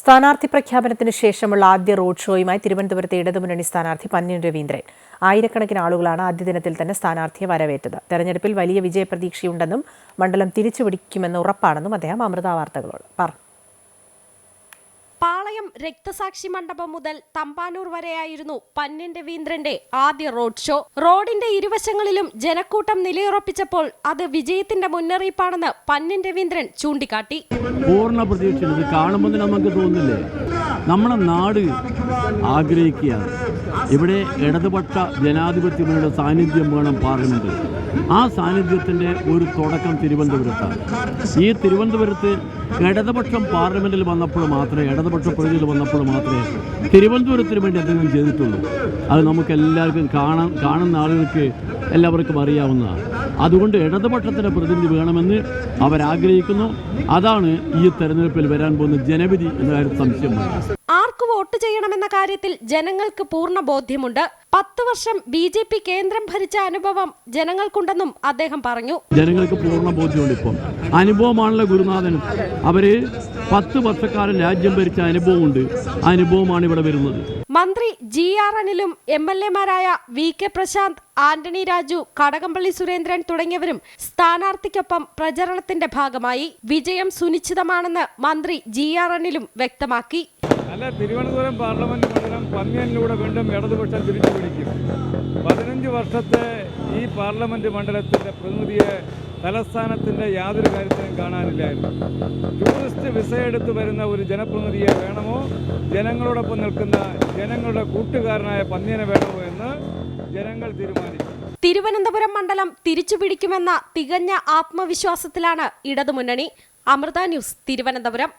സ്ഥാനാർത്ഥി പ്രഖ്യാപനത്തിന് ശേഷമുള്ള ആദ്യ റോഡ് ഷോയുമായി തിരുവനന്തപുരത്തെ ഇടതുമുന്നണി സ്ഥാനാർത്ഥി പന്ന്യൻ രവീന്ദ്രൻ. ആയിരക്കണക്കിന് ആളുകളാണ് ആദ്യ ദിനത്തിൽ തന്നെ സ്ഥാനാർത്ഥിയെ വരവേറ്റത്. തെരഞ്ഞെടുപ്പിൽ വലിയ വിജയപ്രതീക്ഷയുണ്ടെന്നും മണ്ഡലം തിരിച്ചുപിടിക്കുമെന്ന് ഉറപ്പാണെന്നും അദ്ദേഹം അമൃത വാർത്തകളോട് പറഞ്ഞു. പാളയം രക്തസാക്ഷി മണ്ഡപം മുതൽ തമ്പാനൂർ വരെയായിരുന്നു പന്ന്യൻ രവീന്ദ്രന്റെ ആദ്യ റോഡ് ഷോ. റോഡിന്റെ ഇരുവശങ്ങളിലും ജനക്കൂട്ടം നിലയുറപ്പിച്ചപ്പോൾ അത് വിജയത്തിന്റെ മുന്നറിയിപ്പാണെന്ന് പന്ന്യൻ രവീന്ദ്രൻ ചൂണ്ടിക്കാട്ടി. പൂർണ്ണ പ്രതീക്ഷ ഇത് കാണുമ്പോൾ നമുക്ക് തോന്നില്ലേ, നമ്മളെ നാട് ആഗ്രഹിക്കുകയാണ്. ഇവിടെ ഇടതുപക്ഷ ജനാധിപത്യങ്ങളുടെ സാന്നിധ്യം വേണം പാർലമെന്റ്. ആ സാന്നിധ്യത്തിന്റെ ഒരു തുടക്കം തിരുവനന്തപുരത്താണ്. ഈ തിരുവനന്തപുരത്ത് ഇടതുപക്ഷം പാർലമെന്റിൽ വന്നപ്പോൾ മാത്രമേ, ഇടതുപക്ഷ പ്രതിനിധികൾ വന്നപ്പോൾ മാത്രമേ തിരുവനന്തപുരത്തിന് വേണ്ടി എന്തെങ്കിലും ചെയ്തിട്ടുള്ളൂ. അത് നമുക്ക് എല്ലാവർക്കും കാണുന്ന ആളുകൾക്ക് എല്ലാവർക്കും അറിയാവുന്നതാണ്. അതുകൊണ്ട് ഇടതുപക്ഷത്തിൻ്റെ പ്രതിനിധി വേണമെന്ന് അവരാഗ്രഹിക്കുന്നു. അതാണ് ഈ തെരഞ്ഞെടുപ്പിൽ വരാൻ പോകുന്ന ജനവിധി എന്ന കാര്യത്തിൽ സംശയമുണ്ട്. ആർക്ക് വോട്ട് ചെയ്യണമെന്ന കാര്യത്തിൽ ജനങ്ങൾക്ക് പൂർണ്ണ ബോധ്യമുണ്ട്. 10 വർഷം BJP കേന്ദ്രം ഭരിച്ച അനുഭവം ജനങ്ങൾക്കുണ്ടെന്നും അദ്ദേഹം പറഞ്ഞു. ജനങ്ങൾക്ക് പൂർണ്ണ ബോധ്യമുണ്ട്. ഇപ്പം അനുഭവമാണല്ലോ ഗുരുനാഥനും. അവര് 10 വർഷക്കാലം രാജ്യം ഭരിച്ച അനുഭവമുണ്ട്. അനുഭവമാണ് ഇവിടെ വരുന്നത്. മന്ത്രി GR അനിലും MLA-മാരായ VK പ്രശാന്ത്, ആന്റണി രാജു, കടകംപള്ളി സുരേന്ദ്രൻ തുടങ്ങിയവരും സ്ഥാനാർത്ഥിക്കൊപ്പം പ്രചരണത്തിന്റെ ഭാഗമായി. വിജയം സുനിശ്ചിതമാണെന്ന് മന്ത്രി GR അനിലും വ്യക്തമാക്കി. തിരുവനന്തപുരം പാർലമെന്റ് മണ്ഡലം പന്ന്യനിലൂടെ വീണ്ടും ഇടതുപക്ഷം തിരിച്ചു പിടിക്കും. 15 വർഷത്തെ ഈ പാർലമെന്റ് മണ്ഡലത്തിന്റെ പ്രതിനിധിയെ തലസ്ഥാനത്തിന്റെ യാതൊരു കാര്യത്തിനും കാണാനില്ലായിരുന്നു. ടൂറിസ്റ്റ് വിസ എടുത്ത് വരുന്ന ഒരു ജനപ്രതിനിധിയെ വേണമോ, ജനങ്ങളോടൊപ്പം നിൽക്കുന്ന ജനങ്ങളുടെ കൂട്ടുകാരനായ പന്ന്യനെ വേണമോ എന്ന് ജനങ്ങൾ തീരുമാനിക്കും. തിരുവനന്തപുരം മണ്ഡലം തിരിച്ചുപിടിക്കുമെന്ന തികഞ്ഞ ആത്മവിശ്വാസത്തിലാണ് ഇടതുമുന്നണി. അമൃത ന്യൂസ്, തിരുവനന്തപുരം.